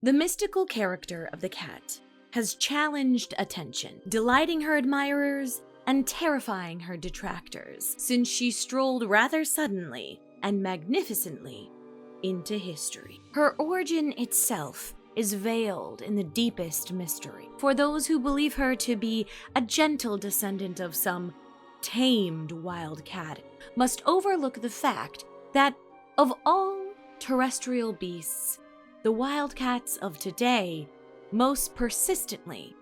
The mystical character of the cat has challenged attention, delighting her admirers and terrifying her detractors, since she strolled rather suddenly and magnificently into history. Her origin itself is veiled in the deepest mystery. For those who believe her to be a gentle descendant of some tamed wild cat, must overlook the fact that of all terrestrial beasts, the wildcats of today most persistently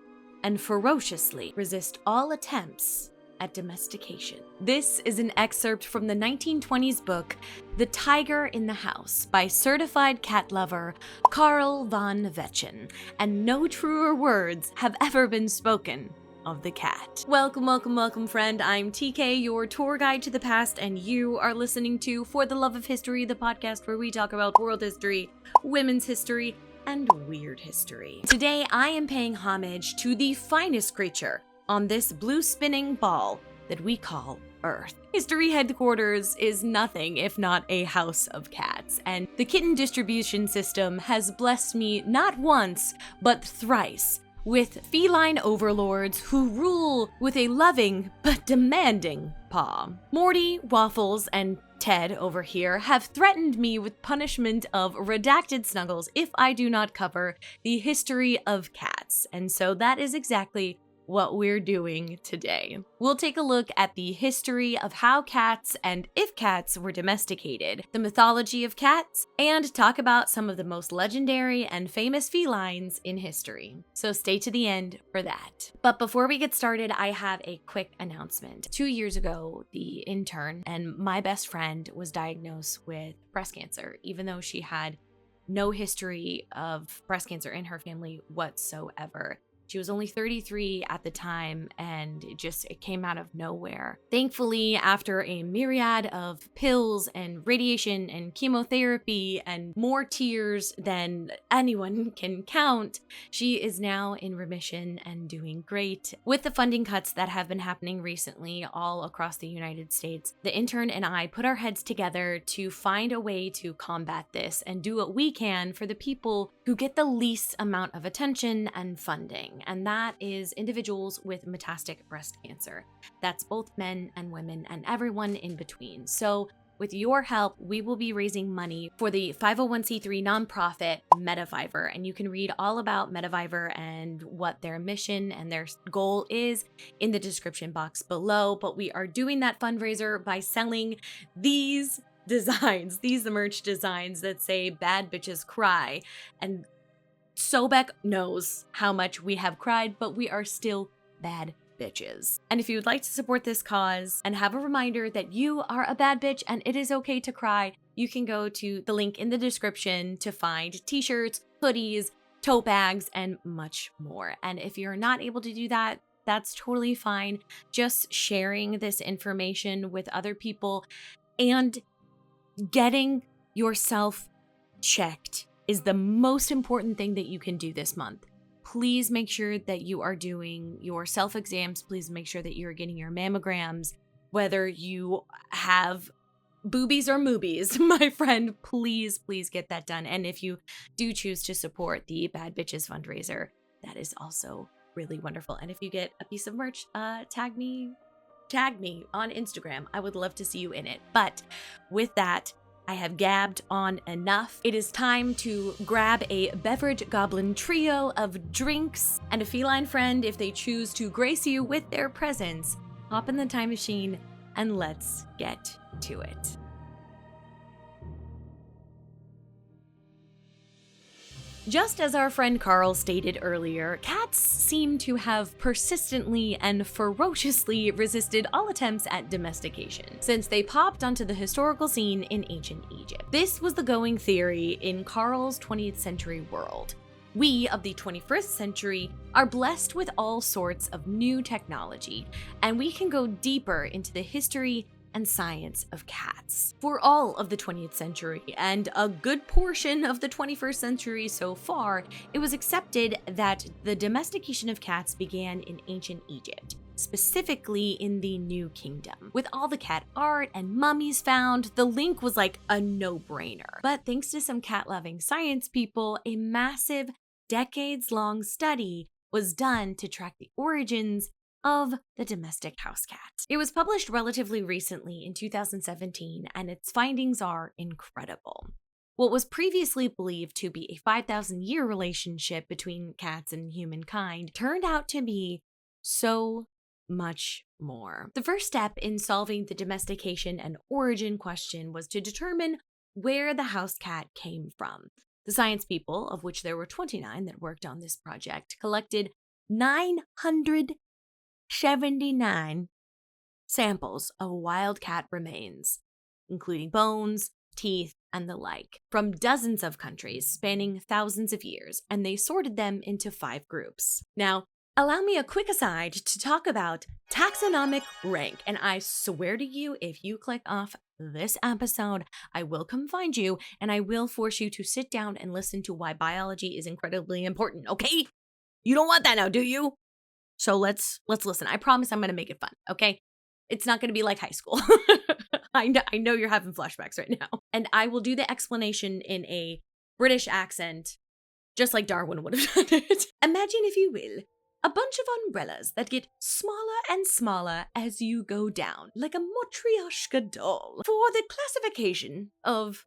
and ferociously resist all attempts at domestication. This is an excerpt from the 1920s book The Tiger in the House by certified cat lover Carl von Vetchen, and no truer words have ever been spoken of the cat. Welcome, friend. I'm TK, your tour guide to the past, and you are listening to For the Love of History, the podcast where we talk about world history, women's history, and weird history. Today, I am paying homage to the finest creature on this blue spinning ball that we call Earth. History headquarters is nothing if not a house of cats, and the kitten distribution system has blessed me not once, but thrice with feline overlords who rule with a loving but demanding paw. Morty, Waffles, and Ted over here have threatened me with punishment of redacted snuggles if I do not cover the history of cats, and so that is exactly what we're doing today. We'll take a look at the history of how cats and if cats were domesticated, the mythology of cats, and talk about some of the most legendary and famous felines in history. So stay to the end for that. But before we get started, I have a quick announcement. 2 years ago, the intern and my best friend was diagnosed with breast cancer, even though she had no history of breast cancer in her family whatsoever. She was only 33 at the time, and it came out of nowhere. Thankfully, after a myriad of pills and radiation and chemotherapy and more tears than anyone can count, she is now in remission and doing great. With the funding cuts that have been happening recently all across the United States, the intern and I put our heads together to find a way to combat this and do what we can for the people who get the least amount of attention and funding. And that is individuals with metastatic breast cancer. That's both men and women and everyone in between. So with your help, we will be raising money for the 501c3 nonprofit Metaviver, and you can read all about Metaviver and what their mission and their goal is in the description box below. But we are doing that fundraiser by selling these designs, these merch designs that say "Bad Bitches Cry," and Sobek knows how much we have cried, but we are still bad bitches. And if you would like to support this cause and have a reminder that you are a bad bitch and it is okay to cry, you can go to the link in the description to find t-shirts, hoodies, tote bags, and much more. And if you're not able to do that, that's totally fine. Just sharing this information with other people and getting yourself checked is the most important thing that you can do this month. Please make sure that you are doing your self-exams. Please make sure that you're getting your mammograms, whether you have boobies or moobies. My friend, please get that done. And if you do choose to support the Bad Bitches Fundraiser, that is also really wonderful. And if you get a piece of merch, tag me on Instagram. I would love to see you in it. But with that, I have gabbed on enough. It is time to grab a beverage goblin trio of drinks and a feline friend if they choose to grace you with their presence. Hop in the time machine and let's get to it. Just as our friend Carl stated earlier, cats seem to have persistently and ferociously resisted all attempts at domestication since they popped onto the historical scene in ancient Egypt. This was the going theory in Carl's 20th century world. We of the 21st century are blessed with all sorts of new technology, and we can go deeper into the history and science of cats. For all of the 20th century and a good portion of the 21st century so far, it was accepted that the domestication of cats began in ancient Egypt. specifically in the New Kingdom. With all the cat art and mummies found, the link was like a no-brainer. But thanks to some cat-loving science people, a massive, decades-long study was done to track the origins of the domestic house cat. It was published relatively recently in 2017, and its findings are incredible. What was previously believed to be a 5,000-year relationship between cats and humankind turned out to be so much more. The first step in solving the domestication and origin question was to determine where the house cat came from. The science people, of which there were 29 that worked on this project, collected 979 samples of wild cat remains, including bones, teeth, and the like, from dozens of countries spanning thousands of years, and they sorted them into 5 groups. Now, allow me a quick aside to talk about taxonomic rank, and I swear to you, if you click off this episode, I will come find you, and I will force you to sit down and listen to why biology is incredibly important, okay? You don't want that now, do you? So let's listen. I promise I'm going to make it fun, okay? It's not going to be like high school. I know you're having flashbacks right now. And I will do the explanation in a British accent, just like Darwin would have done it. Imagine, if you will, a bunch of umbrellas that get smaller and smaller as you go down, like a Matryoshka doll. For the classification of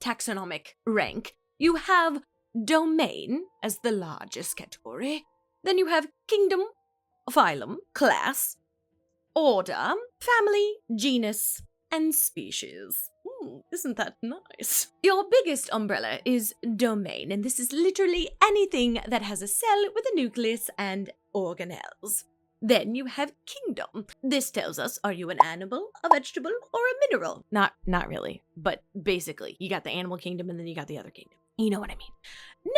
taxonomic rank, you have domain as the largest category. Then you have kingdom, phylum, class, order, family, genus, and species. Isn't that nice? Your biggest umbrella is domain, and this is literally anything that has a cell with a nucleus and organelles. Then you have kingdom. This tells us, are you an animal, a vegetable, or a mineral? Not really, but basically, you got the animal kingdom and then you got the other kingdom. You know what I mean.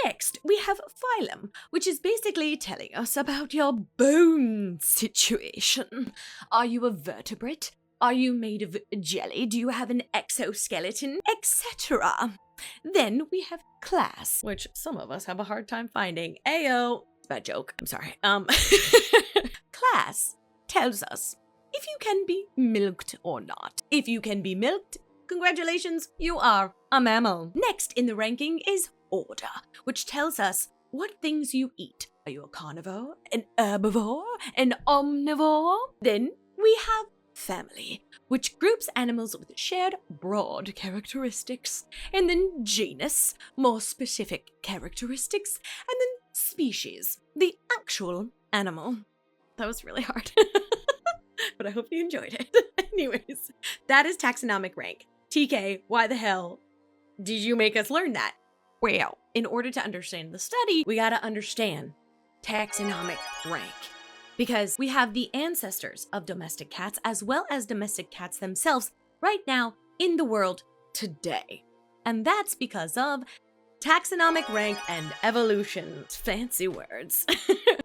Next, we have phylum, which is basically telling us about your bone situation. Are you a vertebrate? Are you made of jelly? Do you have an exoskeleton? Etc. Then we have class, which some of us have a hard time finding. Ayo. Bad joke. I'm sorry. Class tells us if you can be milked or not. If you can be milked, congratulations, you are a mammal. Next in the ranking is order, which tells us what things you eat. Are you a carnivore, an herbivore, an omnivore? Then we have family, which groups animals with shared broad characteristics, and then genus, more specific characteristics, and then species, the actual animal. That was really hard, but I hope you enjoyed it. Anyways, that is taxonomic rank. TK, why the hell did you make us learn that? Well, in order to understand the study, we gotta understand taxonomic rank. Because we have the ancestors of domestic cats as well as domestic cats themselves right now in the world today. And that's because of taxonomic rank and evolution. Fancy words.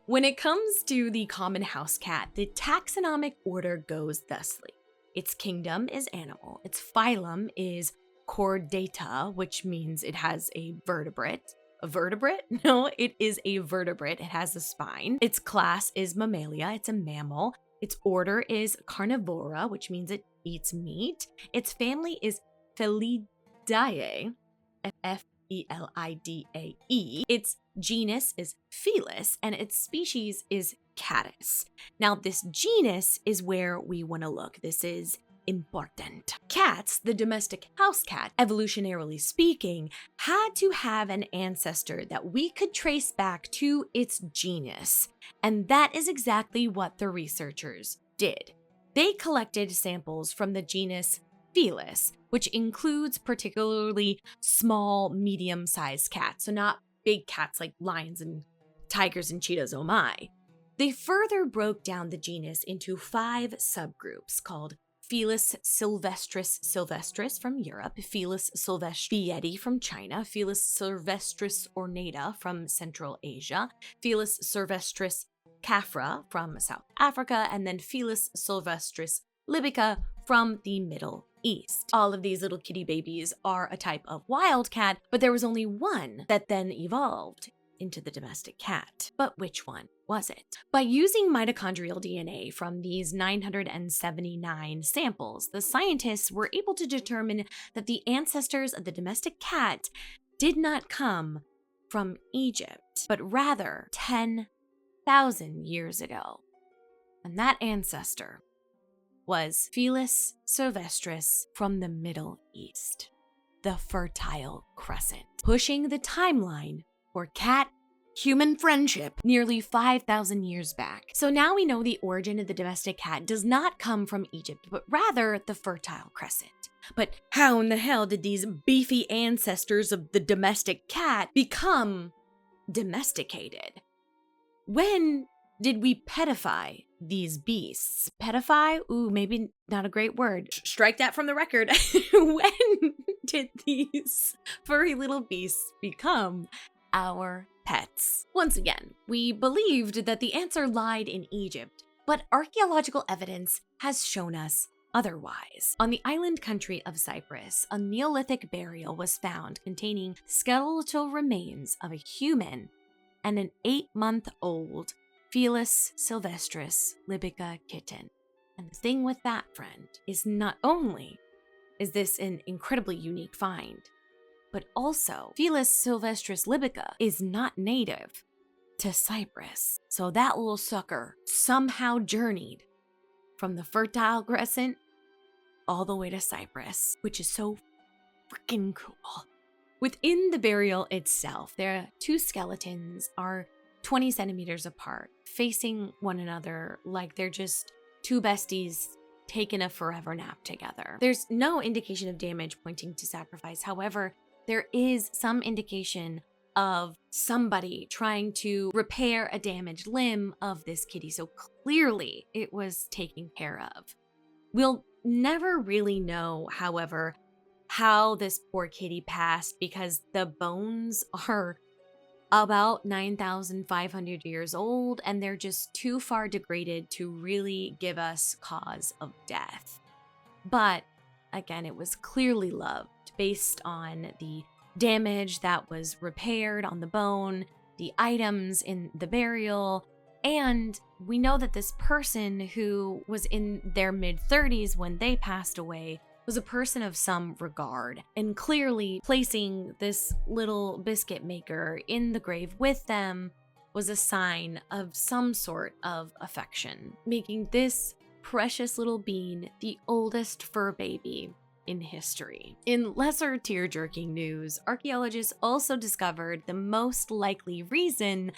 When it comes to the common house cat, the taxonomic order goes thusly. Its kingdom is animal, its phylum is chordata, which means it has a vertebrate. A vertebrate? No, it is a vertebrate. It has a spine. Its class is Mammalia. It's a mammal. Its order is Carnivora, which means it eats meat. Its family is Felidae, F-E-L-I-D-A-E. Its genus is Felis, and its species is Catus. Now, this genus is where we want to look. This is important. Cats, the domestic house cat, evolutionarily speaking, had to have an ancestor that we could trace back to its genus. And that is exactly what the researchers did. They collected samples from the genus Felis, which includes particularly small, medium-sized cats, so not big cats like lions and tigers and cheetahs, oh my. They further broke down the genus into 5 subgroups called Felis sylvestris from Europe, Felis sylvestri from China, Felis sylvestris ornata from Central Asia, Felis sylvestris cafra from South Africa, and then Felis sylvestris libica from the Middle East. All of these little kitty babies are a type of wildcat, but there was only one that then evolved into the domestic cat. But which one was it? By using mitochondrial DNA from these 979 samples, the scientists were able to determine that the ancestors of the domestic cat did not come from Egypt, but rather 10,000 years ago. And that ancestor was Felis silvestris from the Middle East, the Fertile Crescent, pushing the timeline for cat-human friendship nearly 5,000 years back. So now we know the origin of the domestic cat does not come from Egypt, but rather the Fertile Crescent. But how in the hell did these beefy ancestors of the domestic cat become domesticated? When did we pedify these beasts? Pedify? Ooh, maybe not a great word. Strike that from the record. When did these furry little beasts become our pets? Once again, we believed that the answer lied in Egypt, but archaeological evidence has shown us otherwise. On the island country of Cyprus, a Neolithic burial was found containing skeletal remains of a human and an 8-month-old Felis silvestris libica kitten. And the thing with that, friend, is not only is this an incredibly unique find, but also Felis silvestris libica is not native to Cyprus. So that little sucker somehow journeyed from the Fertile Crescent all the way to Cyprus, which is so freaking cool. Within the burial itself, their two skeletons are 20 centimeters apart, facing one another like they're just two besties taking a forever nap together. There's no indication of damage pointing to sacrifice. However, there is some indication of somebody trying to repair a damaged limb of this kitty, so clearly it was taken care of. We'll never really know, however, how this poor kitty passed because the bones are about 9,500 years old, and they're just too far degraded to really give us cause of death. But again, it was clearly loved based on the damage that was repaired on the bone, the items in the burial, and we know that this person who was in their mid-30s when they passed away was a person of some regard, and clearly placing this little biscuit maker in the grave with them was a sign of some sort of affection, making this precious little bean the oldest fur baby in history. In lesser tear-jerking news, archaeologists also discovered the most likely reason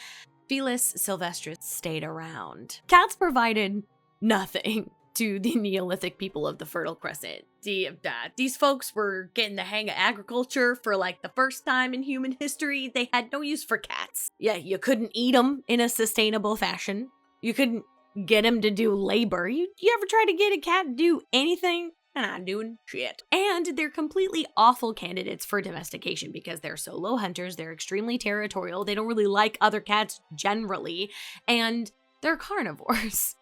Felis silvestris stayed around. Cats provided nothing to the Neolithic people of the Fertile Crescent. These folks were getting the hang of agriculture for like the first time in human history. They had no use for cats. Yeah, you couldn't eat them in a sustainable fashion. You couldn't get them to do labor. You ever try to get a cat to do anything? They're not doing shit. And they're completely awful candidates for domestication because they're solo hunters, they're extremely territorial, they don't really like other cats generally, and they're carnivores.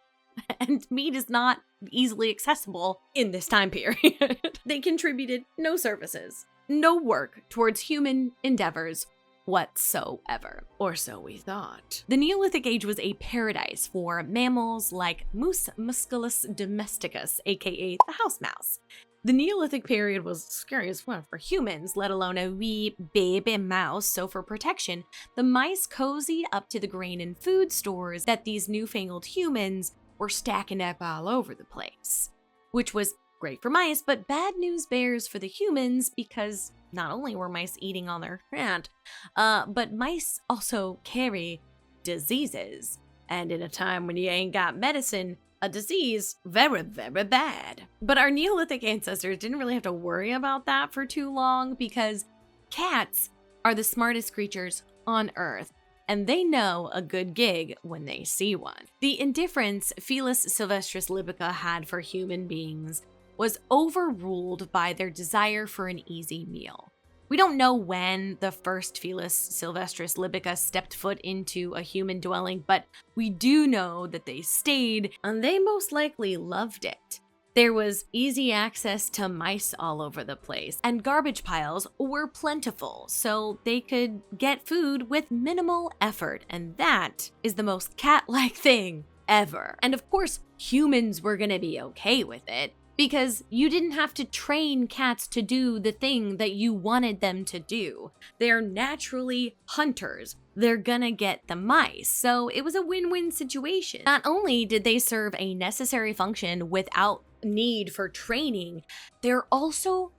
And meat is not easily accessible in this time period. They contributed no services, no work towards human endeavors whatsoever. Or so we thought. The Neolithic Age was a paradise for mammals like Mus musculus domesticus, aka the house mouse. The Neolithic period was scary as well for humans, let alone a wee baby mouse, so for protection, the mice cozy up to the grain and food stores that these newfangled humans were stacking up all over the place, which was great for mice, but bad news bears for the humans because not only were mice eating on their hand, but mice also carry diseases. And in a time when you ain't got medicine, a disease, very, very bad. But our Neolithic ancestors didn't really have to worry about that for too long because cats are the smartest creatures on Earth, and they know a good gig when they see one. The indifference Felis silvestris libica had for human beings was overruled by their desire for an easy meal. We don't know when the first Felis silvestris libica stepped foot into a human dwelling, but we do know that they stayed, and they most likely loved it. There was easy access to mice all over the place, and garbage piles were plentiful, so they could get food with minimal effort, and that is the most cat-like thing ever. And of course, humans were gonna be okay with it, because you didn't have to train cats to do the thing that you wanted them to do. They're naturally hunters. They're gonna get the mice. So it was a win-win situation. Not only did they serve a necessary function without need for training, they're also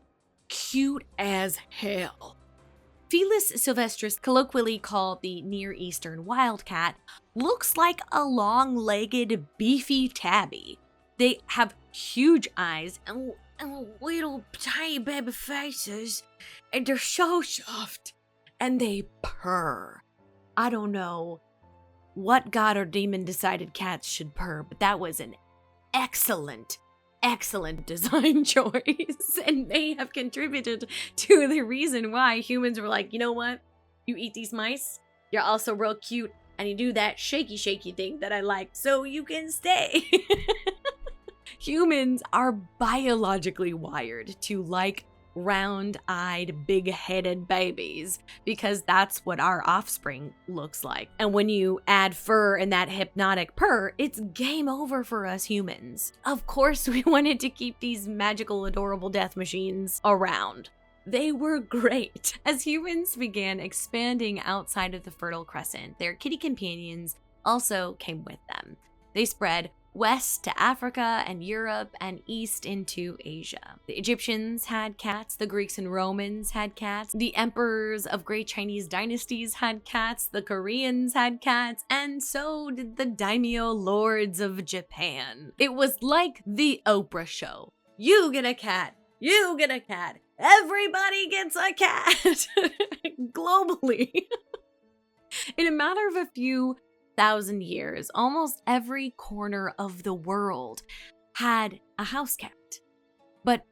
cute as hell. Felis sylvestris, colloquially called the Near Eastern wildcat, looks like a long-legged, beefy tabby. They have huge eyes and little tiny baby faces, and they're so soft, and they purr. I don't know what god or demon decided cats should purr, but that was an excellent design choice, and may have contributed to the reason why humans were like, you know what? You eat these mice, you're also real cute, and you do that shaky thing that I like, so you can stay. Humans are biologically wired to like round-eyed, big-headed babies because that's what our offspring looks like. And when you add fur and that hypnotic purr, it's game over for us humans. Of course, we wanted to keep these magical, adorable death machines around. They were great. As humans began expanding outside of the Fertile Crescent, their kitty companions also came with them. They spread west to Africa and Europe, and east into Asia. The Egyptians had cats, the Greeks and Romans had cats, the emperors of great Chinese dynasties had cats, the Koreans had cats, and so did the daimyo lords of Japan. It was like the Oprah show. You get a cat, you get a cat, everybody gets a cat, globally. In a matter of a few thousand years, almost every corner of the world had a house cat. But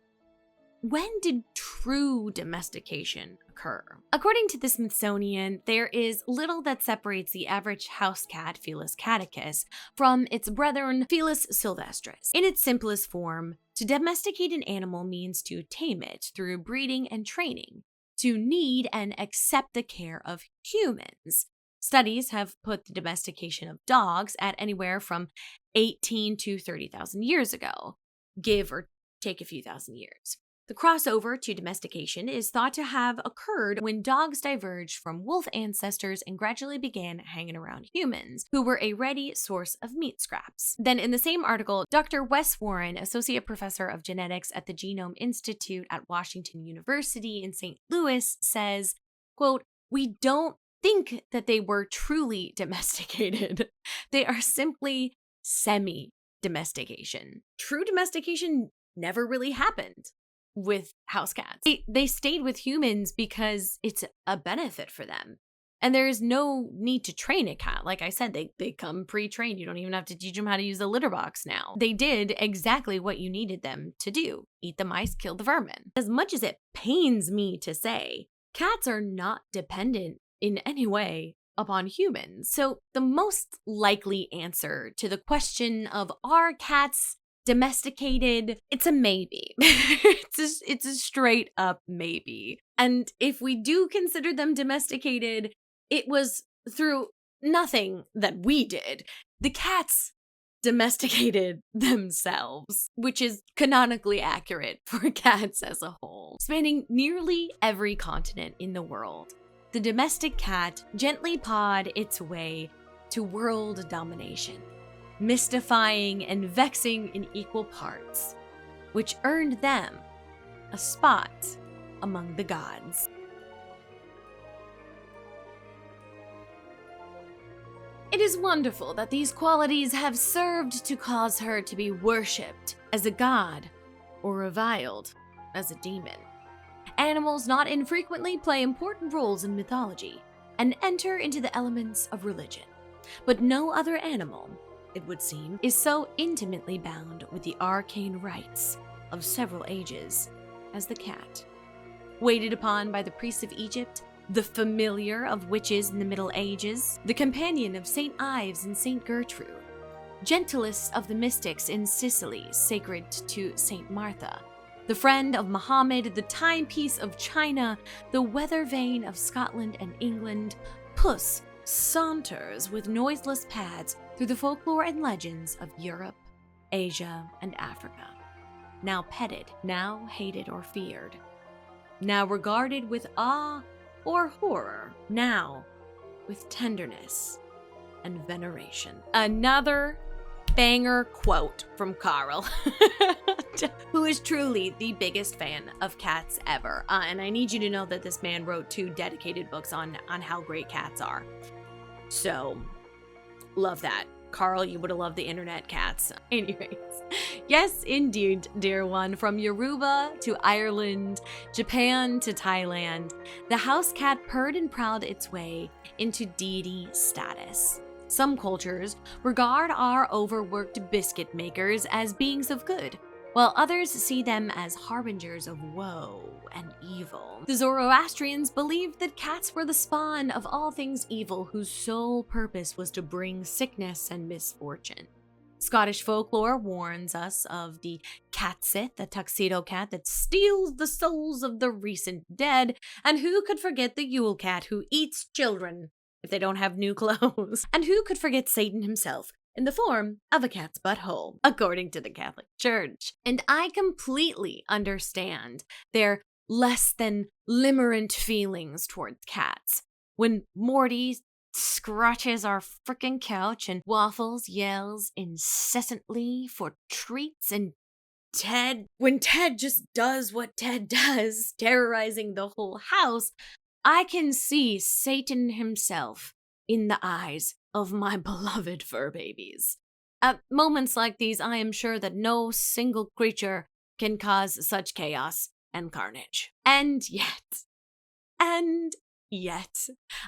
when did true domestication occur? According to the Smithsonian, there is little that separates the average house cat, Felis caticus, from its brethren, Felis sylvestris. In its simplest form, to domesticate an animal means to tame it through breeding and training, to need and accept the care of humans. Studies have put the domestication of dogs at anywhere from 18 to 30,000 years ago, give or take a few thousand years. The crossover to domestication is thought to have occurred when dogs diverged from wolf ancestors and gradually began hanging around humans, who were a ready source of meat scraps. Then in the same article, Dr. Wes Warren, Associate Professor of Genetics at the Genome Institute at Washington University in St. Louis, says, quote, "We don't think that they were truly domesticated. They are simply semi-domestication. True domestication never really happened with house cats. They stayed with humans because it's a benefit for them. And there's no need to train a cat. Like I said, they come pre-trained. You don't even have to teach them how to use the litter box now. They did exactly what you needed them to do. Eat the mice, kill the vermin. As much as it pains me to say, cats are not dependent in any way upon humans. So the most likely answer to the question of are cats domesticated, it's a maybe. it's a straight up maybe. And if we do consider them domesticated, it was through nothing that we did. The cats domesticated themselves, which is canonically accurate for cats as a whole. Spanning nearly every continent in the world, the domestic cat gently pawed its way to world domination, mystifying and vexing in equal parts, which earned them a spot among the gods. It is wonderful that these qualities have served to cause her to be worshipped as a god or reviled as a demon. Animals not infrequently play important roles in mythology and enter into the elements of religion. But no other animal, it would seem, is so intimately bound with the arcane rites of several ages as the cat. Waited upon by the priests of Egypt, the familiar of witches in the Middle Ages, the companion of St. Ives and St. Gertrude, gentlest of the mystics in Sicily, sacred to Saint Martha, the friend of Muhammad, the timepiece of China, the weather vane of Scotland and England, Puss saunters with noiseless pads through the folklore and legends of Europe, Asia, and Africa. Now petted, now hated or feared, now regarded with awe or horror, now with tenderness and veneration. Another banger quote from Carl, who is truly the biggest fan of cats ever. And I need you to know that this man wrote 2 dedicated books on how great cats are. So, love that. Carl, you would have loved the internet cats. Anyways, yes, indeed, dear one. From Yoruba to Ireland, Japan to Thailand, the house cat purred and prowled its way into deity status. Some cultures regard our overworked biscuit makers as beings of good, while others see them as harbingers of woe and evil. The Zoroastrians believed that cats were the spawn of all things evil, whose sole purpose was to bring sickness and misfortune. Scottish folklore warns us of the catsit, the tuxedo cat that steals the souls of the recent dead, and who could forget the Yule cat who eats children if they don't have new clothes? And who could forget Satan himself, in the form of a cat's butthole, according to the Catholic Church? And I completely understand their less than limerent feelings towards cats. When Morty scratches our frickin' couch and Waffles yells incessantly for treats, and when Ted just does what Ted does, terrorizing the whole house, I can see Satan himself in the eyes of my beloved fur babies. At moments like these, I am sure that no single creature can cause such chaos and carnage. And yet,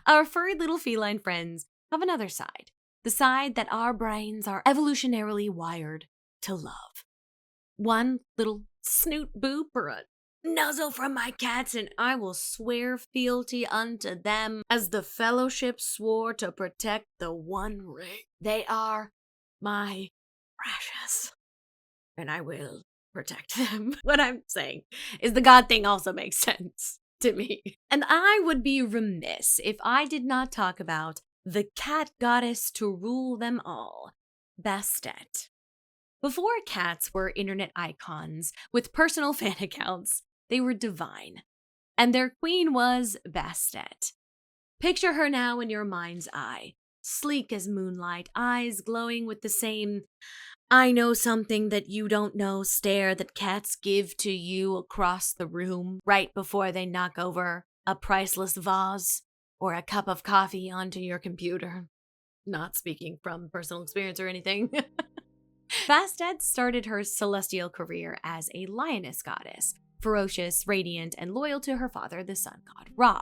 our furry little feline friends have another side. The side that our brains are evolutionarily wired to love. One little snoot boop or a nuzzle from my cats, and I will swear fealty unto them as the fellowship swore to protect the one ring. They are my precious, and I will protect them. What I'm saying is the God thing also makes sense to me. And I would be remiss if I did not talk about the cat goddess to rule them all, Bastet. Before cats were internet icons with personal fan accounts, they were divine, and their queen was Bastet. Picture her now in your mind's eye, sleek as moonlight, eyes glowing with the same I know something that you don't know stare that cats give to you across the room right before they knock over a priceless vase or a cup of coffee onto your computer. Not speaking from personal experience or anything. Bastet started her celestial career as a lioness goddess, ferocious, radiant, and loyal to her father, the sun god Ra.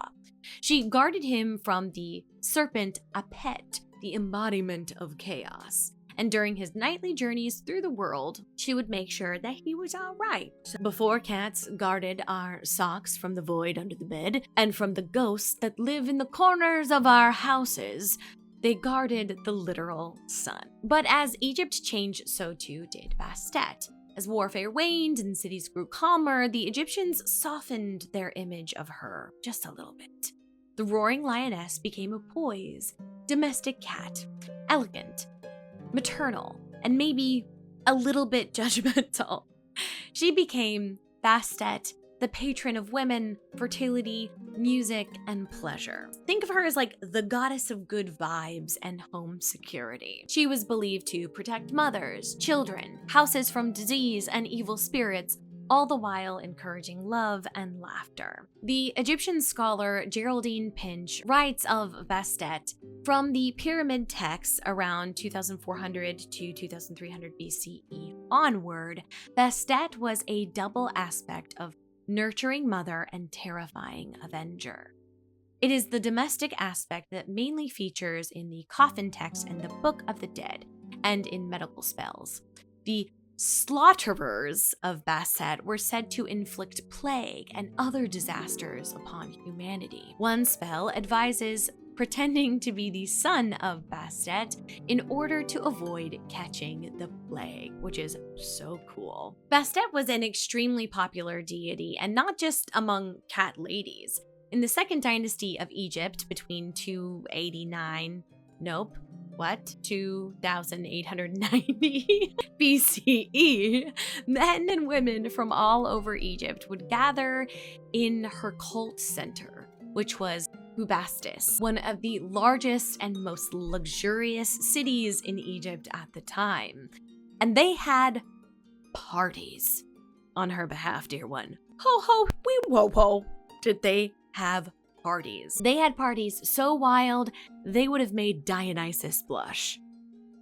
She guarded him from the serpent Apet, the embodiment of chaos. And during his nightly journeys through the world, she would make sure that he was all right. Before cats guarded our socks from the void under the bed, and from the ghosts that live in the corners of our houses, they guarded the literal sun. But as Egypt changed, so too did Bastet. As warfare waned and cities grew calmer, the Egyptians softened their image of her just a little bit. The roaring lioness became a poised, domestic cat, elegant, maternal, and maybe a little bit judgmental. She became Bastet, the patron of women, fertility, music, and pleasure. Think of her as like the goddess of good vibes and home security. She was believed to protect mothers, children, houses from disease and evil spirits, all the while encouraging love and laughter. The Egyptian scholar Geraldine Pinch writes of Bastet from the pyramid texts around 2400 to 2300 BCE onward. Bastet was a double aspect of nurturing mother and terrifying avenger. It is the domestic aspect that mainly features in the coffin text and the Book of the Dead, and in medical spells. The slaughterers of Bastet were said to inflict plague and other disasters upon humanity. One spell advises pretending to be the son of Bastet in order to avoid catching the plague, which is so cool. Bastet was an extremely popular deity, and not just among cat ladies. In the second dynasty of Egypt between 2890 BCE, men and women from all over Egypt would gather in her cult center, which was Bubastis, one of the largest and most luxurious cities in Egypt at the time. And they had parties on her behalf, dear one. Ho ho, wee wo wo. Did they have parties? They had parties so wild, they would have made Dionysus blush.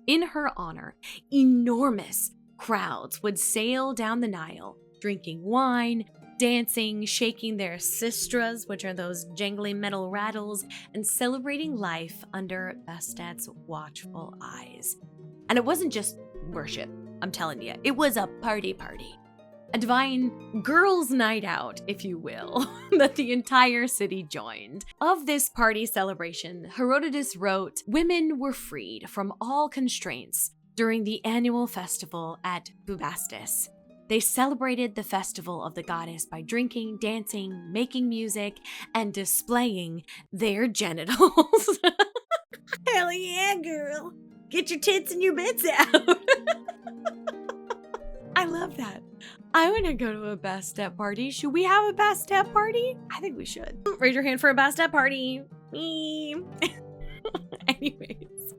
In her honor, enormous crowds would sail down the Nile, drinking wine, dancing, shaking their sistras, which are those jangly metal rattles, and celebrating life under Bastet's watchful eyes. And it wasn't just worship, I'm telling you. It was a party. A divine girls' night out, if you will, that the entire city joined. Of this party celebration, Herodotus wrote, "Women were freed from all constraints during the annual festival at Bubastis. They celebrated the festival of the goddess by drinking, dancing, making music, and displaying their genitals." Hell yeah, girl. Get your tits and your bits out. I love that. I want to go to a Bastet party. Should we have a Bastet party? I think we should. Raise your hand for a Bastet party. Me. Anyways,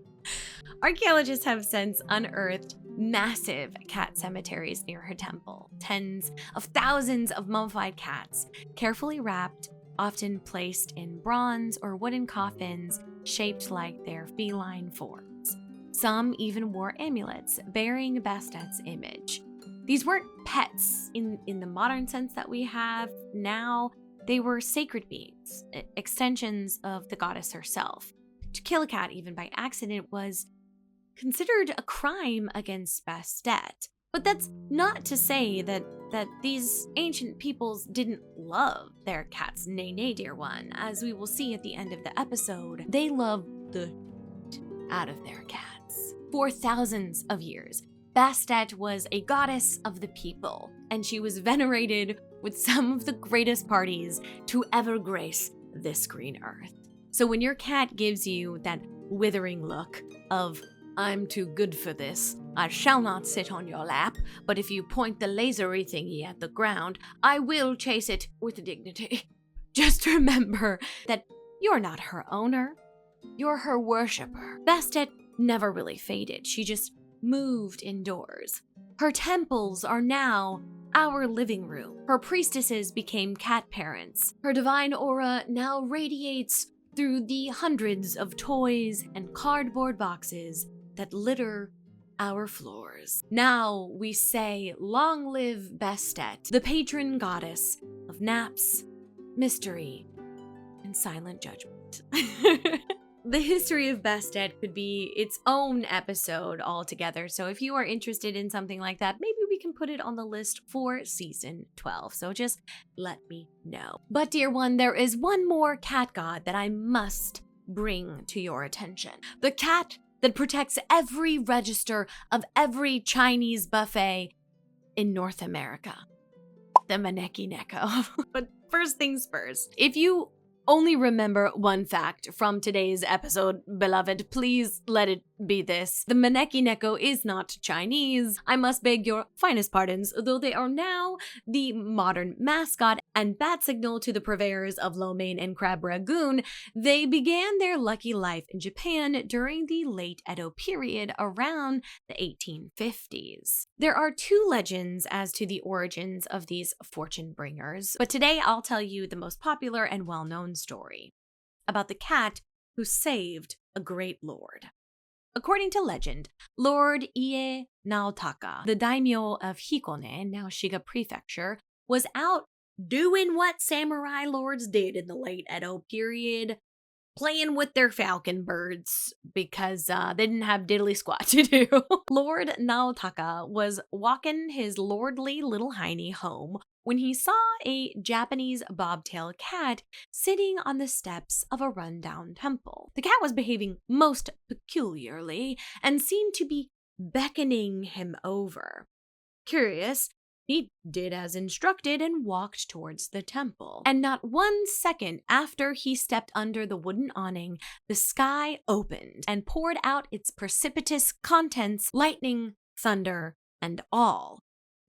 archaeologists have since unearthed massive cat cemeteries near her temple. Tens of thousands of mummified cats, carefully wrapped, often placed in bronze or wooden coffins shaped like their feline forms. Some even wore amulets bearing Bastet's image. These weren't pets in the modern sense that we have now. They were sacred beings, extensions of the goddess herself. To kill a cat, even by accident, was considered a crime against Bastet. But that's not to say that these ancient peoples didn't love their cats. Nay, dear one. As we will see at the end of the episode, they loved the out of their cats. For thousands of years, Bastet was a goddess of the people, and she was venerated with some of the greatest parties to ever grace this green earth. So when your cat gives you that withering look of, "I'm too good for this, I shall not sit on your lap, but if you point the lasery thingy at the ground, I will chase it with dignity," just remember that you're not her owner, you're her worshiper. Bastet never really faded, she just moved indoors. Her temples are now our living room. Her priestesses became cat parents. Her divine aura now radiates through the hundreds of toys and cardboard boxes that litter our floors. Now we say, long live Bastet, the patron goddess of naps, mystery, and silent judgment. The history of Bastet could be its own episode altogether, so if you are interested in something like that, maybe we can put it on the list for season 12, so just let me know. But dear one, there is one more cat god that I must bring to your attention. The cat that protects every register of every Chinese buffet in North America. The Maneki Neko. But first things first, if you only remember one fact from today's episode, beloved, please let it be this. The Maneki Neko is not Chinese. I must beg your finest pardons, though they are now the modern mascot and bat signal to the purveyors of lo mein and crab ragoon. They began their lucky life in Japan during the late Edo period around the 1850s. There are two legends as to the origins of these fortune bringers, but today I'll tell you the most popular and well-known story about the cat who saved a great lord. According to legend, Lord Ie Naotaka, the daimyo of Hikone, now Shiga Prefecture, was out doing what samurai lords did in the late Edo period, playing with their falcon birds because they didn't have diddly squat to do. Lord Naotaka was walking his lordly little hiney home when he saw a Japanese bobtail cat sitting on the steps of a rundown temple. The cat was behaving most peculiarly and seemed to be beckoning him over. Curious, he did as instructed and walked towards the temple. And not 1 second after he stepped under the wooden awning, the sky opened and poured out its precipitous contents, lightning, thunder, and all.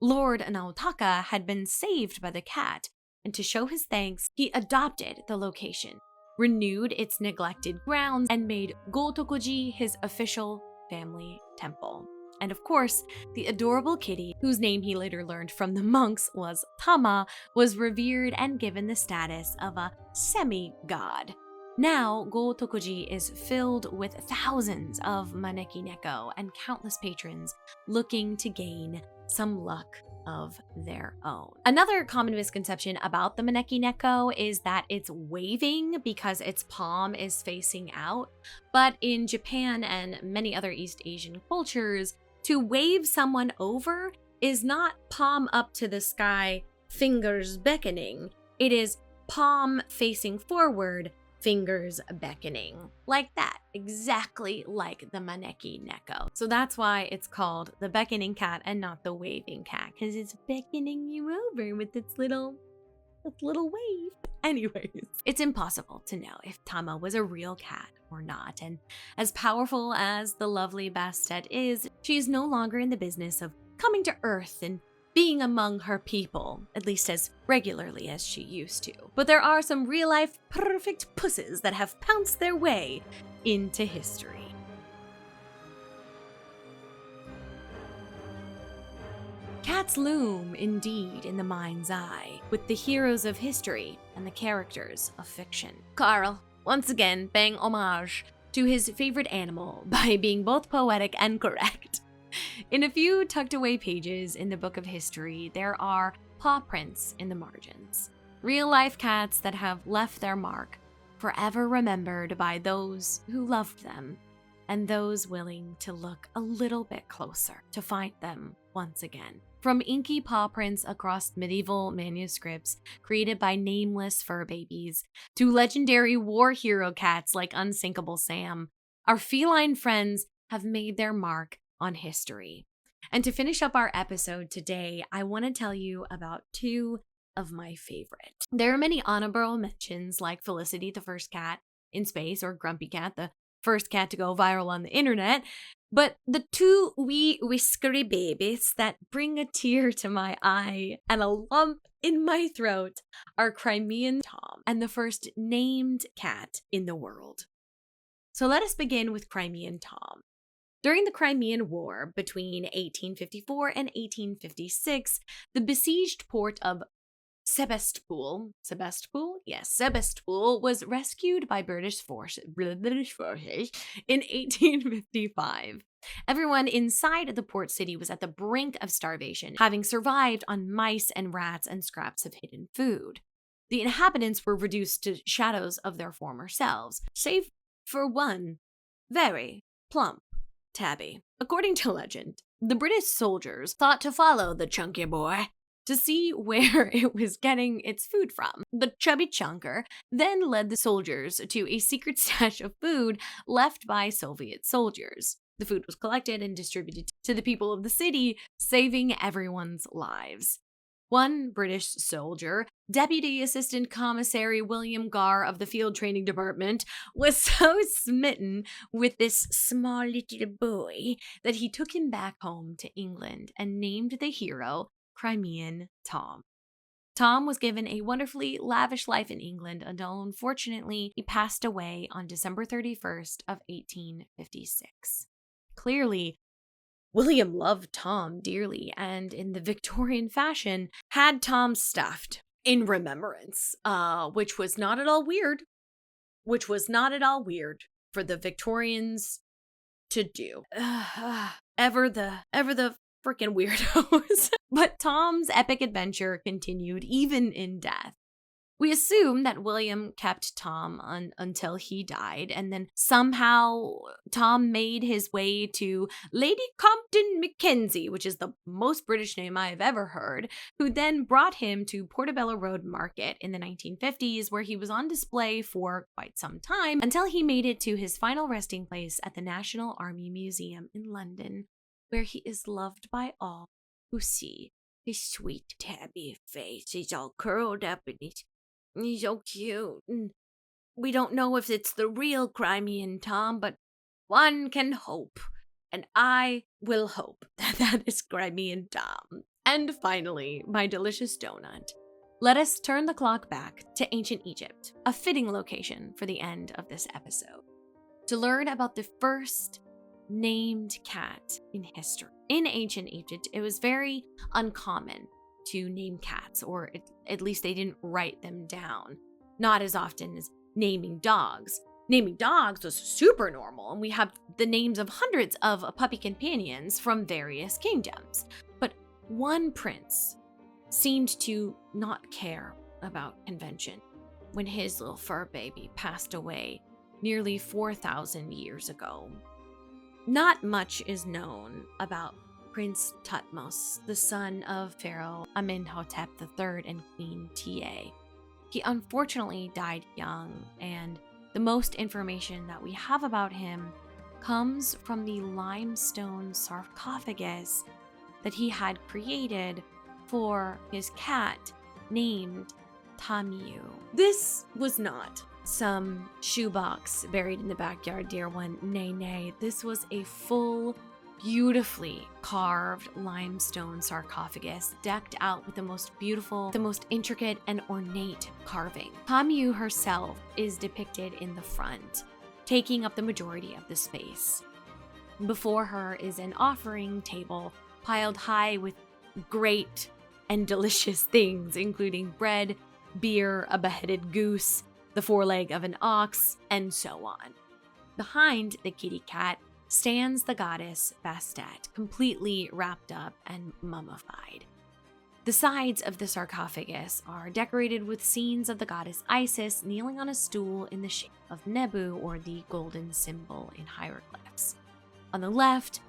Lord Naotaka had been saved by the cat, and to show his thanks, he adopted the location, renewed its neglected grounds, and made Gotokuji his official family temple. And of course, the adorable kitty, whose name he later learned from the monks was Tama, was revered and given the status of a semi-god. Now, Gotokuji is filled with thousands of Maneki Neko and countless patrons looking to gain some luck of their own. Another common misconception about the Maneki Neko is that it's waving because its palm is facing out. But in Japan and many other East Asian cultures, to wave someone over is not palm up to the sky, fingers beckoning. It is palm facing forward, fingers beckoning. Like that, exactly like the Maneki Neko. So that's why it's called the beckoning cat and not the waving cat, because it's beckoning you over with its little wave. Anyways, it's impossible to know if Tama was a real cat or not, and as powerful as the lovely Bastet is, she is no longer in the business of coming to Earth and being among her people, at least as regularly as she used to. But there are some real-life perfect pusses that have pounced their way into history. Cats loom, indeed, in the mind's eye, with the heroes of history and the characters of fiction. Carl, once again, paying homage to his favorite animal by being both poetic and correct. In a few tucked away pages in the book of history, there are paw prints in the margins. Real-life cats that have left their mark, forever remembered by those who loved them and those willing to look a little bit closer to find them once again. From inky paw prints across medieval manuscripts created by nameless fur babies, to legendary war hero cats like Unsinkable Sam, our feline friends have made their mark on history. And to finish up our episode today, I want to tell you about two of my favorite. There are many honorable mentions like Felicity the first cat in space, or Grumpy Cat, the first cat to go viral on the internet, but the two wee whiskery babies that bring a tear to my eye and a lump in my throat are Crimean Tom and the first named cat in the world. So let us begin with Crimean Tom. During the Crimean War between 1854 and 1856, the besieged port of Sebastopol was rescued by British forces in 1855. Everyone inside the port city was at the brink of starvation, having survived on mice and rats and scraps of hidden food. The inhabitants were reduced to shadows of their former selves, save for one very plump tabby. According to legend, the British soldiers thought to follow the chunky boy to see where it was getting its food from. The chubby chunker then led the soldiers to a secret stash of food left by Soviet soldiers. The food was collected and distributed to the people of the city, saving everyone's lives. One British soldier, Deputy Assistant Commissary William Garr of the Field Training Department, was so smitten with this small little boy that he took him back home to England and named the hero Crimean Tom. Tom was given a wonderfully lavish life in England until, unfortunately, he passed away on December 31st of 1856. Clearly, William loved Tom dearly and, in the Victorian fashion, had Tom stuffed in remembrance, which was not at all weird for the Victorians to do. Ever the freaking weirdos. But Tom's epic adventure continued even in death. We assume that William kept Tom until he died, and then somehow Tom made his way to Lady Compton Mackenzie, which is the most British name I have ever heard, who then brought him to Portobello Road Market in the 1950s, where he was on display for quite some time until he made it to his final resting place at the National Army Museum in London, where he is loved by all who see his sweet tabby face. He's all curled up and he's so cute. And we don't know if it's the real Crimean Tom, but one can hope. And I will hope that that is Crimean Tom. And finally, my delicious donut. Let us turn the clock back to ancient Egypt, a fitting location for the end of this episode, to learn about the first named cat in history. In ancient Egypt, it was very uncommon to name cats, or at least they didn't write them down. Not as often as naming dogs. Naming dogs was super normal, and we have the names of hundreds of puppy companions from various kingdoms. But one prince seemed to not care about convention when his little fur baby passed away nearly 4,000 years ago. Not much is known about Prince Thutmose, the son of Pharaoh Amenhotep III and Queen Tiye. He unfortunately died young, and the most information that we have about him comes from the limestone sarcophagus that he had created for his cat named Tomiu. This was not some shoebox buried in the backyard, dear one. Nay. This was a full, beautifully carved limestone sarcophagus decked out with the most beautiful, the most intricate and ornate carving. Tomiu herself is depicted in the front, taking up the majority of the space. Before her is an offering table piled high with great and delicious things, including bread, beer, a beheaded goose, the foreleg of an ox, and so on. Behind the kitty cat stands the goddess Bastet, completely wrapped up and mummified. The sides of the sarcophagus are decorated with scenes of the goddess Isis kneeling on a stool in the shape of Nebu, or the golden symbol in hieroglyphs. On the left,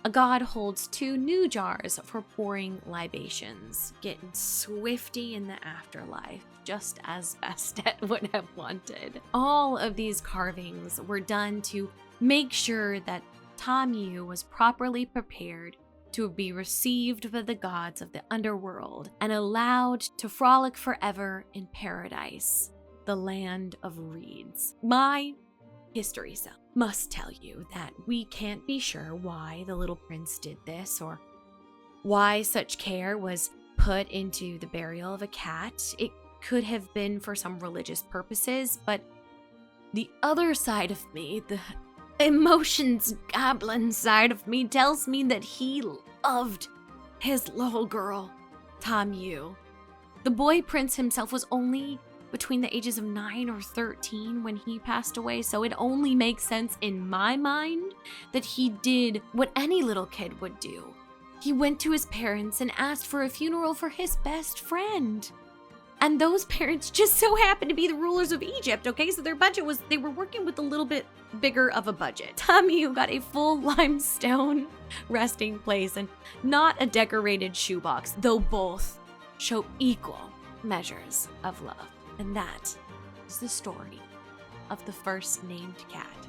a god holds 2 new jars for pouring libations, getting swifty in the afterlife, just as Bastet would have wanted. All of these carvings were done to make sure that Tomiu was properly prepared to be received by the gods of the underworld and allowed to frolic forever in paradise, the land of reeds. My history self must tell you that we can't be sure why the little prince did this, or why such care was put into the burial of a cat. It could have been for some religious purposes, but the other side of me, the emotions goblin side of me, tells me that he loved his little girl, Tomiu. The boy prince himself was only between the ages of 9 or 13 when he passed away, so it only makes sense in my mind that he did what any little kid would do. He went to his parents and asked for a funeral for his best friend. And those parents just so happened to be the rulers of Egypt, okay? So their budget was, they were working with a little bit bigger of a budget. Tomiu got a full limestone resting place and not a decorated shoebox, though both show equal measures of love. And that is the story of the first named cat,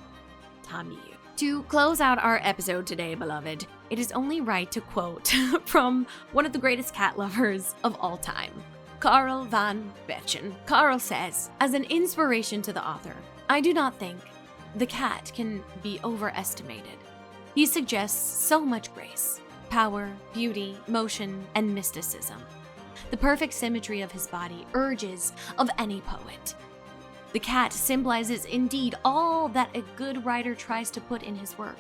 Tomiu. To close out our episode today, beloved, it is only right to quote from one of the greatest cat lovers of all time, Karl van Bechen. Karl says, as an inspiration to the author, I do not think the cat can be overestimated. He suggests so much grace, power, beauty, motion, and mysticism. The perfect symmetry of his body urges of any poet. The cat symbolizes indeed all that a good writer tries to put in his work.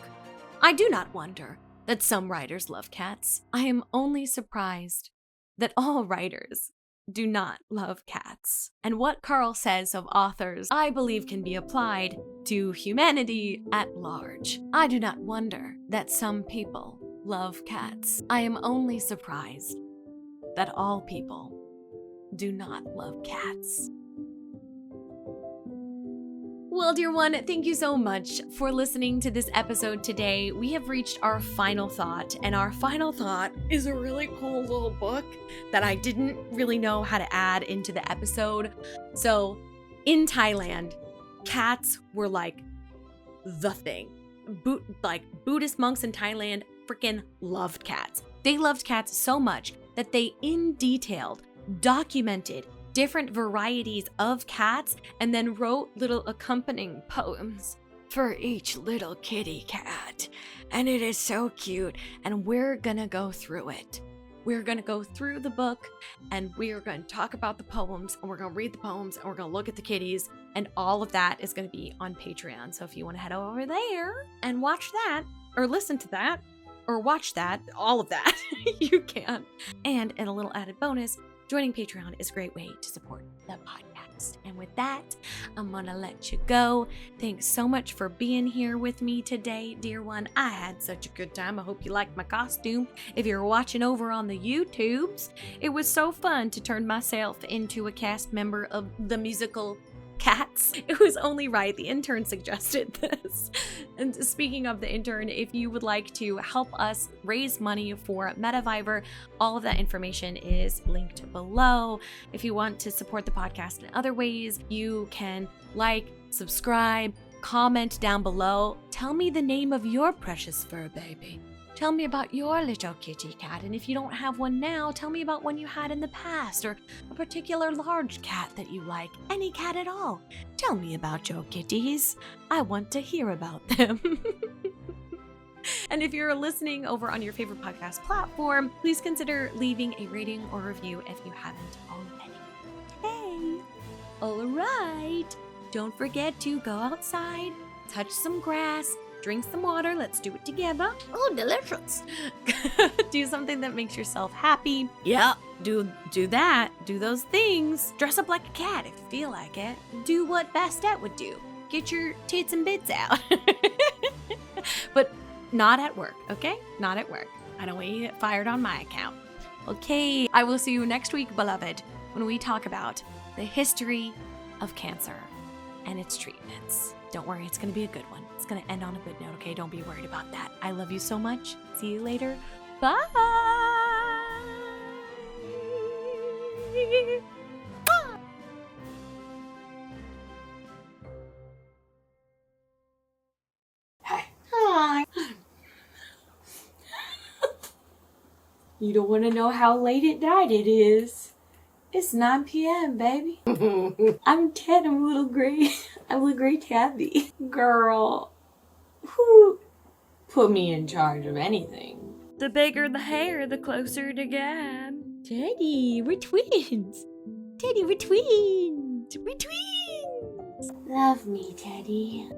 I do not wonder that some writers love cats. I am only surprised that all writers do not love cats. And what Karl says of authors, I believe, can be applied to humanity at large. I do not wonder that some people love cats. I am only surprised that all people do not love cats. Well, dear one, thank you so much for listening to this episode today. We have reached our final thought, and our final thought is a really cool little book that I didn't really know how to add into the episode. So, in Thailand, cats were like the thing. Buddhist monks in Thailand freaking loved cats. They loved cats so much that they in detail documented different varieties of cats and then wrote little accompanying poems for each little kitty cat. And it is so cute, and we're gonna go through it. We're gonna go through the book, and we're gonna talk about the poems, and we're gonna read the poems, and we're gonna look at the kitties, and all of that is gonna be on Patreon. So if you wanna head over there and watch that, or listen to that, or watch that, all of that, you can. And in a little added bonus, joining Patreon is a great way to support the podcast. And with that, I'm gonna let you go. Thanks so much for being here with me today, dear one. I had such a good time. I hope you liked my costume. If you're watching over on the YouTubes, it was so fun to turn myself into a cast member of the musical Cats. It was only right. The intern suggested this. And speaking of the intern, if you would like to help us raise money for Metaviver, all of that information is linked below. If you want to support the podcast in other ways, you can like, subscribe, comment down below. Tell me the name of your precious fur baby. Tell me about your little kitty cat, and if you don't have one now, tell me about one you had in the past, or a particular large cat that you like. Any cat at all. Tell me about your kitties. I want to hear about them. And if you're listening over on your favorite podcast platform, please consider leaving a rating or review if you haven't already. Hey! Alright! Don't forget to go outside, touch some grass, drink some water. Let's do it together. Oh, delicious. Do something that makes yourself happy. Yeah, do that. Do those things. Dress up like a cat if you feel like it. Do what Bastet would do. Get your tits and bits out. But not at work, okay? Not at work. I don't want you to get fired on my account. Okay, I will see you next week, beloved, when we talk about the history of cancer and its treatments. Don't worry, it's going to be a good one. It's going to end on a good note, okay? Don't be worried about that. I love you so much. See you later. Bye! Hi. You don't want to know how late at night it is. It's 9 p.m., baby. I'm Ted. I'm a little gray tabby. Girl, who put me in charge of anything? The bigger the hair, the closer to God. Teddy, we're twins. Teddy, we're twins. We're twins. Love me, Teddy.